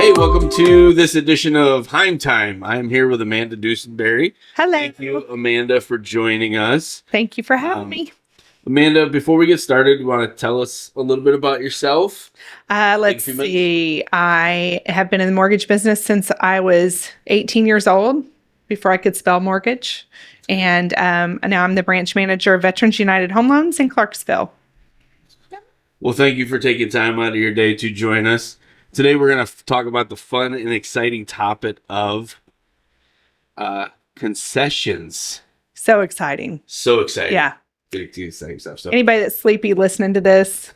Hey, welcome to this edition of Heim Time. I'm here with Amanda Dusenberry. Hello. Thank you, Amanda, for joining us. Thank you for having me. Amanda, before we get started, you want to tell us a little bit about yourself? Let's see. I have been in the mortgage business since I was 18 years old, before I could spell mortgage. And now I'm the branch manager of Veterans United Home Loans in Clarksville. Well, thank you for taking time out of your day to join us. Today, we're going to talk about the fun and exciting topic of concessions. So exciting. So exciting. Yeah. Big exciting stuff. So anybody that's sleepy listening to this,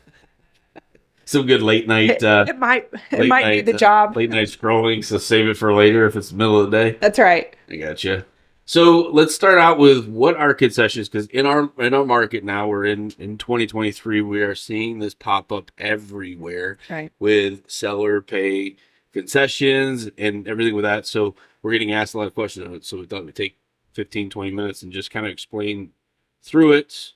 some good late night. it might do the job. Late night scrolling, so save it for later if it's the middle of the day. That's right. I gotcha. So let's start out with what are concessions, because in our market now, we're in 2023, we are seeing this pop up everywhere, right, with seller pay concessions and everything with that. So we're getting asked a lot of questions on it. So we thought we'd take 15, 20 minutes and just kind of explain through it,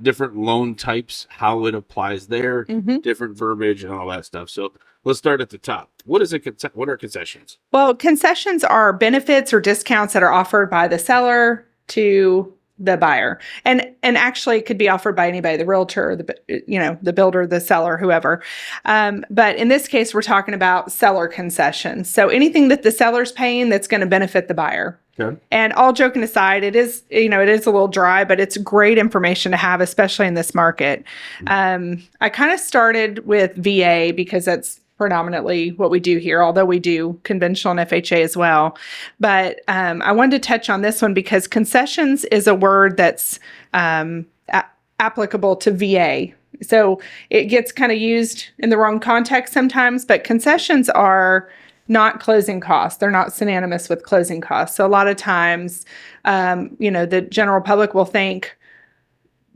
different loan types, how it applies there, different verbiage and all that stuff. So let's start at the top. What are concessions? Well, concessions are benefits or discounts that are offered by the seller to the buyer, and actually it could be offered by anybody, the realtor, the builder, the seller, whoever. But in this case, we're talking about seller concessions. So anything that the seller's paying that's going to benefit the buyer. Okay. And all joking aside, it is a little dry, but it's great information to have, especially in this market. I kind of started with VA because that's predominantly what we do here, although we do conventional and FHA as well. But I wanted to touch on this one because concessions is a word that's applicable to VA. So it gets kind of used in the wrong context sometimes, but concessions are not closing costs. They're not synonymous with closing costs. So a lot of times, the general public will think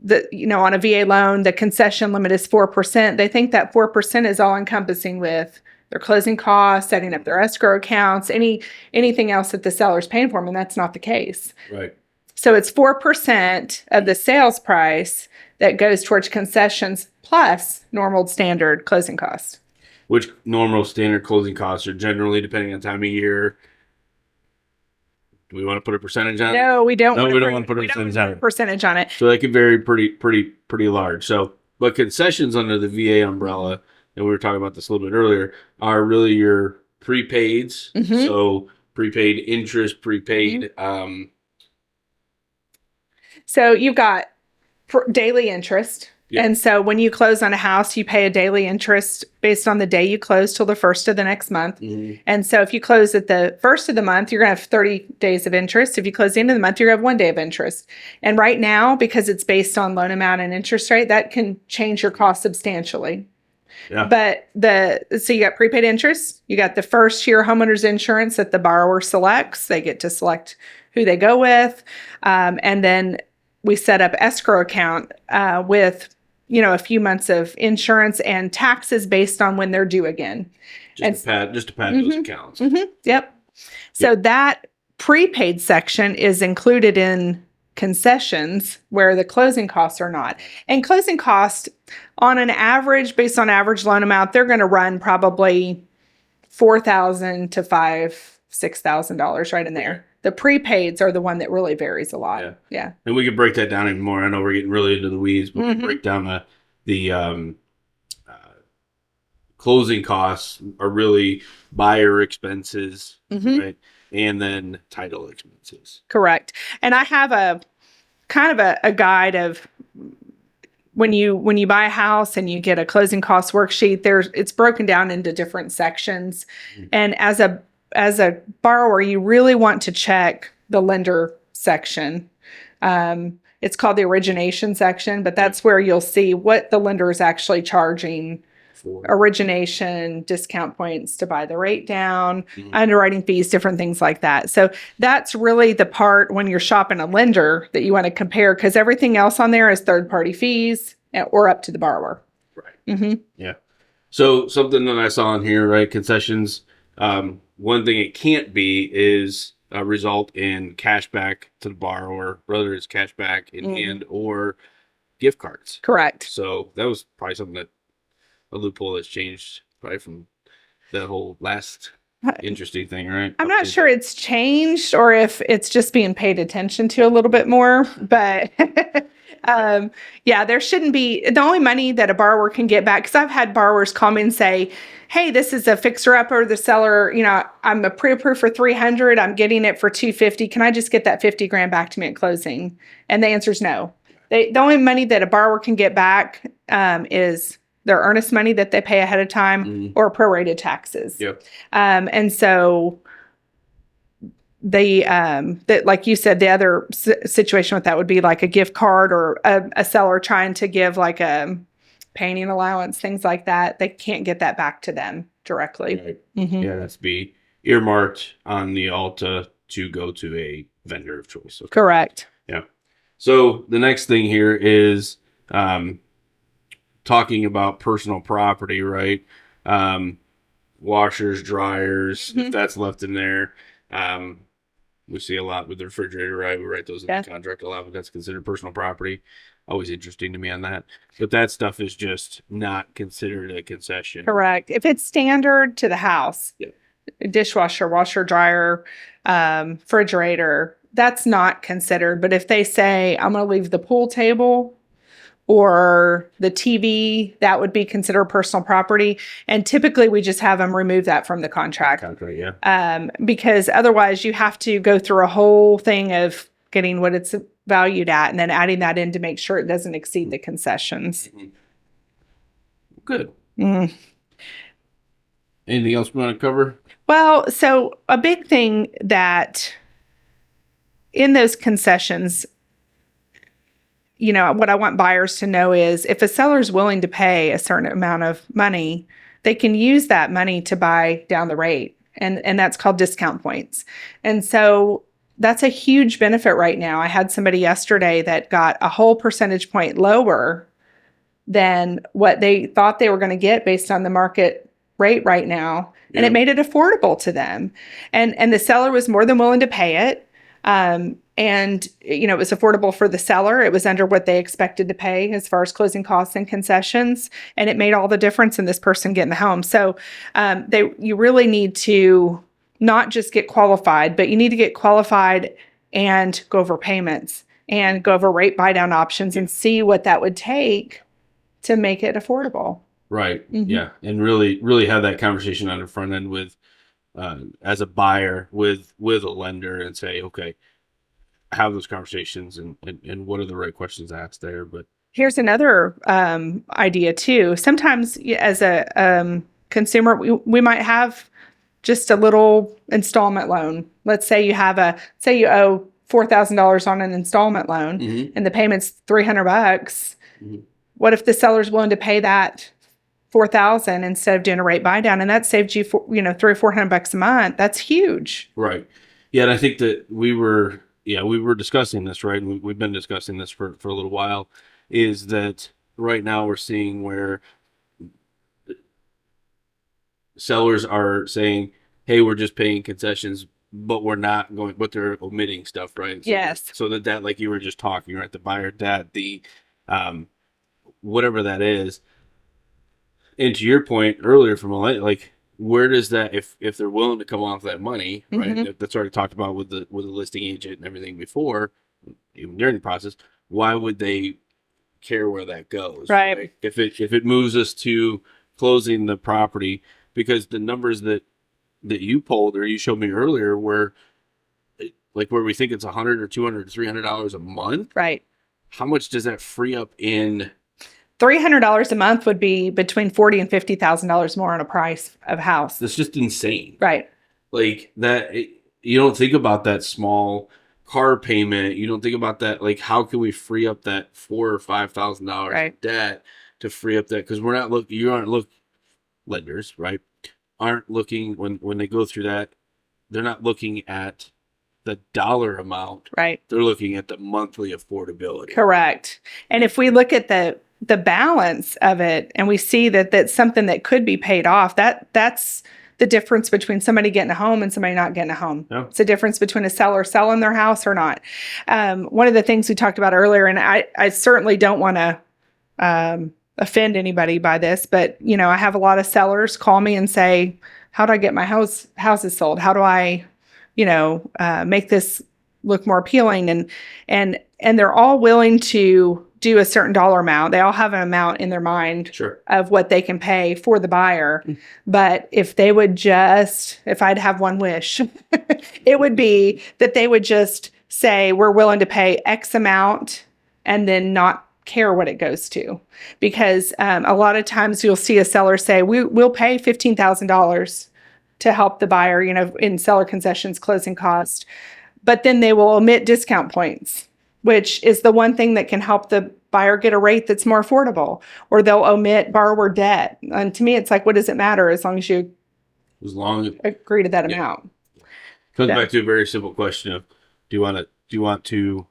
that, on a VA loan, the concession limit is 4%. They think that 4% is all encompassing with their closing costs, setting up their escrow accounts, anything else that the seller's paying for them, and that's not the case. Right. So it's 4% of the sales price that goes towards concessions plus normal standard closing costs. Which normal standard closing costs are generally, depending on time of year. Do we want to put a percentage on it? No, we don't. No, we don't want to put a percentage on it. So they can vary pretty large. So, but concessions under the VA umbrella, and we were talking about this a little bit earlier, are really your prepaids. So prepaid interest, prepaid. So you've got daily interest. Yep. And so when you close on a house, you pay a daily interest based on the day you close till the first of the next month. And so if you close at the first of the month, you're going to have 30 days of interest. If you close the end of the month, you're going to have 1 day of interest. And right now, because it's based on loan amount and interest rate, that can change your cost substantially. Yeah. But so you got prepaid interest, you got the first year homeowner's insurance that the borrower selects. They get to select who they go with. And then we set up escrow account with a few months of insurance and taxes based on when they're due again. Just to pad those accounts. Yep. So that prepaid section is included in concessions where the closing costs are not. And closing costs on an average, based on average loan amount, they're going to run probably $4,000 to $6,000 right in there. The prepaids are the one that really varies a lot. Yeah. And we can break that down even more. I know we're getting really into the weeds, but we break down the closing costs are really buyer expenses, right? And then title expenses. Correct. And I have a kind of a guide of when you buy a house and you get a closing cost worksheet, it's broken down into different sections. And as a borrower, you really want to check the lender section. It's called the origination section, but that's where you'll see what the lender is actually charging for origination, discount points to buy the rate down, underwriting fees, different things like that. So that's really the part when you're shopping a lender that you want to compare, because everything else on there is third-party fees or up to the borrower. Right. Yeah. So something that I saw in here, right, concessions, one thing it can't be is result in cash back to the borrower, whether it's cash back in hand or gift cards. Correct. So that was probably something that a loophole that's changed probably from that whole last interesting thing, right? I'm not sure it's changed or if it's just being paid attention to a little bit more, but yeah, there shouldn't be the only money that a borrower can get back. Cause I've had borrowers call me and say, hey, this is a fixer upper. The seller, I'm a pre-approved for 300. I'm getting it for 250. Can I just get that 50 grand back to me at closing? And the answer is no. The only money that a borrower can get back is their earnest money that they pay ahead of time or prorated taxes. Yep. And so that, like you said, the other situation with that would be like a gift card or a seller trying to give like a painting allowance, things like that. They can't get that back to them directly. Right. Yeah, that's be earmarked on the Alta to go to a vendor of choice. Okay. Correct. Yeah. So the next thing here is talking about personal property, right? Washers, dryers, if that's left in there. We see a lot with the refrigerator, right? We write those in the contract a lot, but that's considered personal property. Always interesting to me on that. But that stuff is just not considered a concession. Correct. If it's standard to the house, dishwasher, washer, dryer, refrigerator, that's not considered. But if they say, I'm going to leave the pool table or the TV, that would be considered personal property. And typically we just have them remove that from the contract. Because otherwise you have to go through a whole thing of getting what it's valued at and then adding that in to make sure it doesn't exceed the concessions. Good. Anything else we want to cover? Well, so a big thing that in those concessions, what I want buyers to know is if a seller is willing to pay a certain amount of money, they can use that money to buy down the rate. And that's called discount points. And so that's a huge benefit right now. I had somebody yesterday that got a whole percentage point lower than what they thought they were going to get based on the market rate right now. And it made it affordable to them. And the seller was more than willing to pay it. And it was affordable for the seller. It was under what they expected to pay as far as closing costs and concessions. And it made all the difference in this person getting the home. So you really need to not just get qualified, but you need to get qualified and go over payments and go over rate buy down options and see what that would take to make it affordable. Right. Yeah. And really have that conversation on the front end with, as a buyer with a lender and say, okay, have those conversations and what are the right questions asked there. But here's another idea too. Sometimes as a consumer, we might have just a little installment loan. Let's say you owe $4,000 on an installment loan and the payment's $300. What if the seller's willing to pay that $4,000 instead of doing a rate buy down, and that saved you $300 or $400 a month? That's huge. Right. Yeah, and I think that we were discussing this, right? And we've been discussing this for a little while. Is that right now we're seeing where sellers are saying, "Hey, we're just paying concessions, but we're not going," but they're omitting stuff, right? So, yes. So that like you were just talking, right? The buyer debt, the whatever that is. And to your point earlier from like, where does that, if they're willing to come off that money, right? That's already talked about with the listing agent and everything before, even during the process, why would they care where that goes? Right. If it moves us to closing the property, because the numbers that you pulled or you showed me earlier were like where we think it's $100 or $200 or $300 a month. Right. How much does that free up in? $300 a month would be between $40,000 and $50,000 more on a price of house. That's just insane. Right. Like that, you don't think about that small car payment. You don't think about that. Like, how can we free up that $4,000 or $5,000 of debt to free up that? Because lenders, right? Aren't looking when they go through that. They're not looking at the dollar amount. Right. They're looking at the monthly affordability. Correct. And if we look at the balance of it and we see that that's something that could be paid off, that's the difference between somebody getting a home and somebody not getting a home. Yeah. It's the difference between a seller selling their house or not. One of the things we talked about earlier, and I certainly don't want to offend anybody by this, but I have a lot of sellers call me and say, how do I get my houses sold? How do I, make this look more appealing? And they're all willing to do a certain dollar amount. They all have an amount in their mind of what they can pay for the buyer. But if I'd have one wish, it would be that they would just say, we're willing to pay X amount and then not care what it goes to. Because a lot of times you'll see a seller say, we'll pay $15,000 to help the buyer, in seller concessions, closing cost. But then they will omit discount points, which is the one thing that can help the buyer get a rate that's more affordable. Or they'll omit borrower debt. And to me, it's like, what does it matter as long as you agree to that amount? Comes back to a very simple question of, do you want to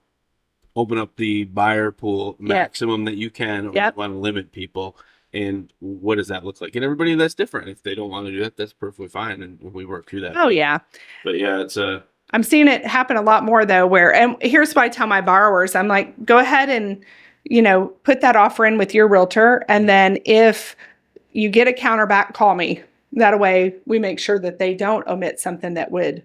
open up the buyer pool maximum that you can, or do you want to limit people? And what does that look like? And everybody, that's different. If they don't want to do that, that's perfectly fine. And we work through that. Oh, yeah. But yeah, it's I'm seeing it happen a lot more though, and here's what I tell my borrowers. I'm like, go ahead and, put that offer in with your realtor. And then if you get a counterback, call me. That way we make sure that they don't omit something that would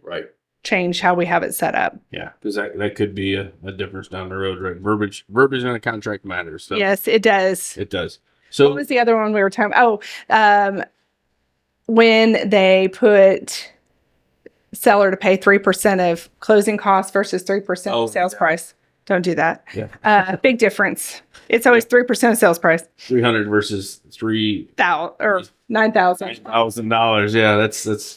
change how we have it set up. Yeah. Because that could be a difference down the road, right? Verbiage in a contract matters. So. Yes, it does. It does. So what was the other one we were talking about? When they put seller to pay 3% of closing costs versus 3% of sales price. Don't do that. Yeah. Big difference. It's always 3% of sales price. 300 versus $9,000 or $9,000. $9,000. Yeah,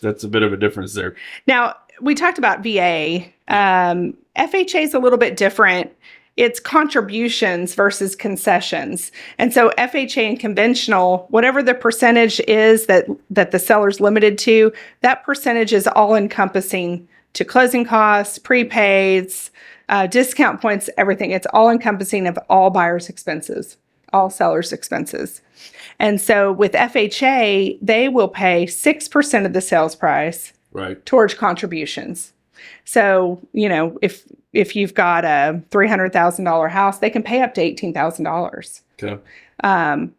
that's a bit of a difference there. Now, we talked about VA. FHA is a little bit different. It's contributions versus concessions. And so FHA and conventional, whatever the percentage is that the seller's limited to, that percentage is all encompassing to closing costs, prepaids, discount points, everything. It's all encompassing of all buyers' expenses, all sellers' expenses. And so with FHA, they will pay 6% of the sales price towards contributions. So, if you've got a $300,000 house, they can pay up to $18,000. Okay. That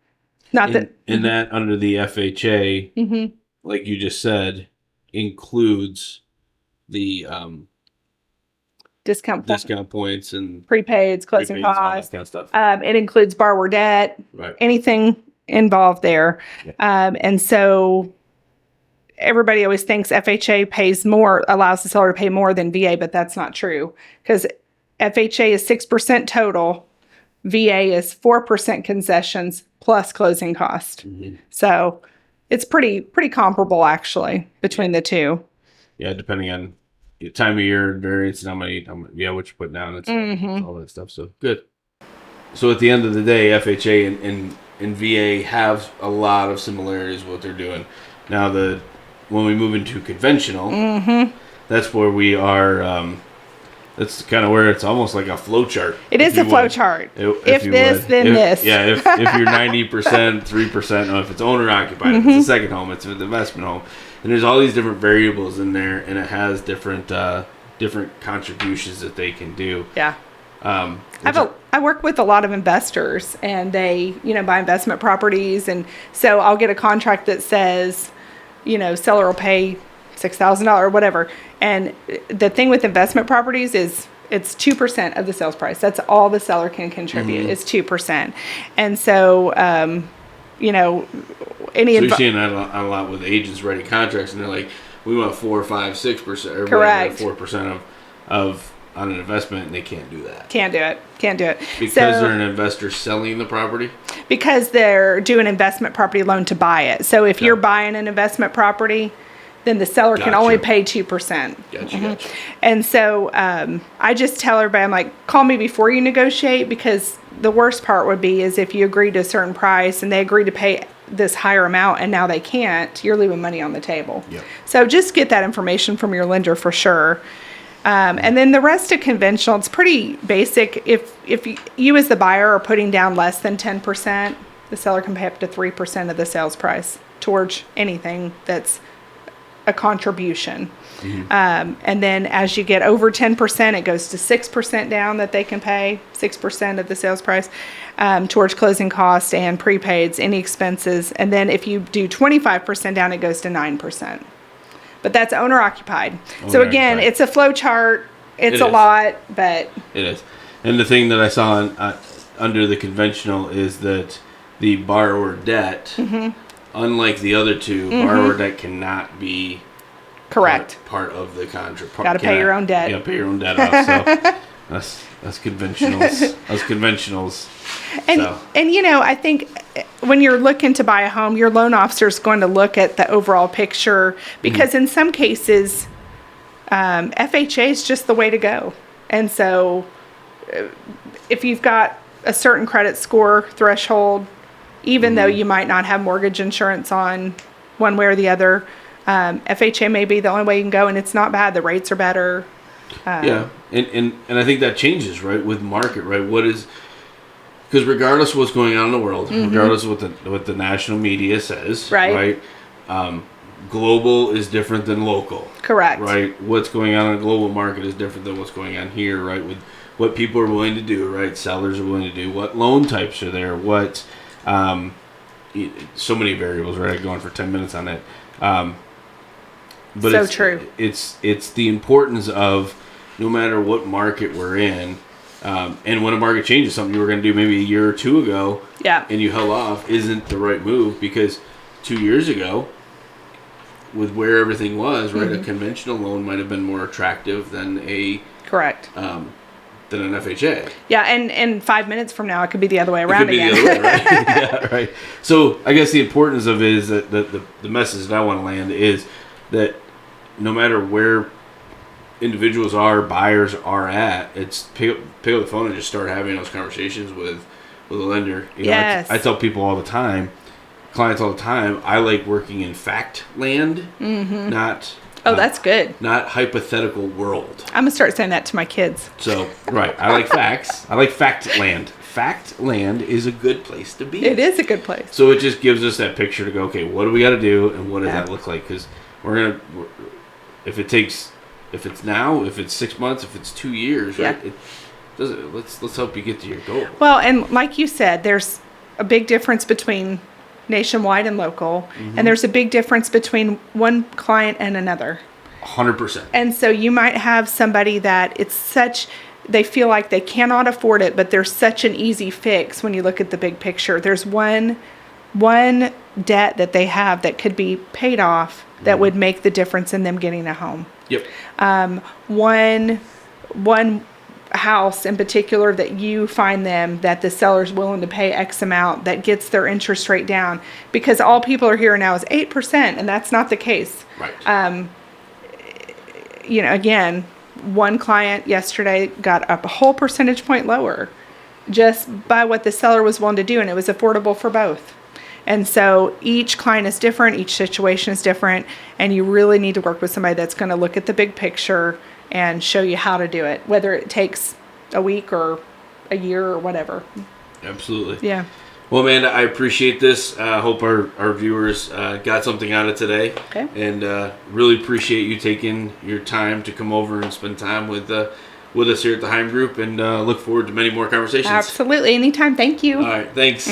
under the FHA, like you just said, includes the discount points and prepaids, closing costs, all that kind of stuff. It includes borrower debt, anything involved there, and so. Everybody always thinks FHA allows the seller to pay more than VA, but that's not true because FHA is 6% total. VA is 4% concessions plus closing cost. So it's pretty comparable actually between the two. Yeah, depending on the time of year, variance, and what you put down, it's all that stuff. So good. So at the end of the day, FHA and VA have a lot of similarities with what they're doing. Now when we move into conventional, that's where we are. That's kind of where it's almost like a flow chart. It is a flow chart. If this, then this. Yeah, if you're 90%, 3%, if it's owner occupied, if it's a second home, it's an investment home, and there's all these different variables in there, and it has different contributions that they can do. Yeah. I work with a lot of investors, and they buy investment properties, and so I'll get a contract that says, seller will pay $6,000 or whatever. And the thing with investment properties is it's 2% of the sales price. That's all the seller can contribute is 2%. And so, so you're seeing that a lot with agents writing contracts, and they're like, we want 4, 5, 6%, or correct, 4% of on an investment, and they can't do that. Can't do it. Because they're an investor selling the property? Because they're doing investment property loan to buy it. So if you're buying an investment property, then the seller can only pay 2%. Gotcha. And so I just tell everybody, I'm like, call me before you negotiate, because the worst part would be is if you agree to a certain price and they agree to pay this higher amount and now they can't, you're leaving money on the table. Yep. So just get that information from your lender for sure. And then the rest of conventional, it's pretty basic. If you as the buyer are putting down less than 10%, the seller can pay up to 3% of the sales price towards anything that's a contribution. And then as you get over 10%, it goes to 6% down that they can pay, 6% of the sales price, towards closing costs and prepaids, any expenses. And then if you do 25% down, it goes to 9%. But that's owner occupied. So again, it's a flow chart. It's a lot, but it is. And the thing that I saw under the conventional is that the borrower debt, unlike the other two, borrower debt cannot be correct part of the contract. Got to pay your own debt. Yeah, pay your own debt off. So that's conventionals. That's conventionals. And you know, I think when you're looking to buy a home, your loan officer is going to look at the overall picture, because in some cases, FHA is just the way to go. And so if you've got a certain credit score threshold, even though you might not have mortgage insurance on one way or the other, FHA may be the only way you can go, and it's not bad. The rates are better. And I think that changes, right, with market, right? What is, because regardless of what's going on in the world, regardless of what the national media says, right? Global is different than local. Correct. Right? What's going on in the global market is different than what's going on here, right? With what people are willing to do, right? Sellers are willing to do. What loan types are there? What, so many variables, right? I could go on for 10 minutes on that. But so it's true. It's the importance of, no matter what market we're in, and when a market changes, something you were going to do maybe a year or two ago, and you held off, isn't the right move, because 2 years ago, with where everything was, right, a conventional loan might have been more attractive than a correct than an FHA. Yeah, and 5 minutes from now, it could be the other way around again. Be the other way, right? Yeah, right. So I guess the importance of it is that the message that I want to land is that no matter where individuals are, buyers are at, it's pick up the phone and just start having those conversations with a lender. You know, I tell people all the time, clients all the time, I like working in fact land, not that's good. Not hypothetical world. I'm gonna start saying that to my kids. So I like facts. I like fact land. Fact land is a good place to be. It is a good place. So it just gives us that picture to go, okay, what do we got to do, and what does that look like? Because if it's now, if it's 6 months, if it's 2 years, right? It doesn't. Let's help you get to your goal. Well, and like you said, there's a big difference between nationwide and local, and there's a big difference between one client and another. 100%. And so you might have somebody that they feel like they cannot afford it, but there's such an easy fix when you look at the big picture. There's one debt that they have that could be paid off that would make the difference in them getting a home. Yep. One house in particular that you find them that the seller's willing to pay X amount that gets their interest rate down, because all people are hearing now is 8%, and that's not the case. Right. You know, again, one client yesterday got up a whole percentage point lower just by what the seller was willing to do, and it was affordable for both. And so each client is different, each situation is different, and you really need to work with somebody that's going to look at the big picture and show you how to do it, whether it takes a week or a year or whatever. Absolutely. Yeah. Well, Amanda, I appreciate this. I hope our viewers got something out of today. Okay. And really appreciate you taking your time to come over and spend time with us here at the Heim Group, and look forward to many more conversations. Absolutely. Anytime. Thank you. All right. Thanks.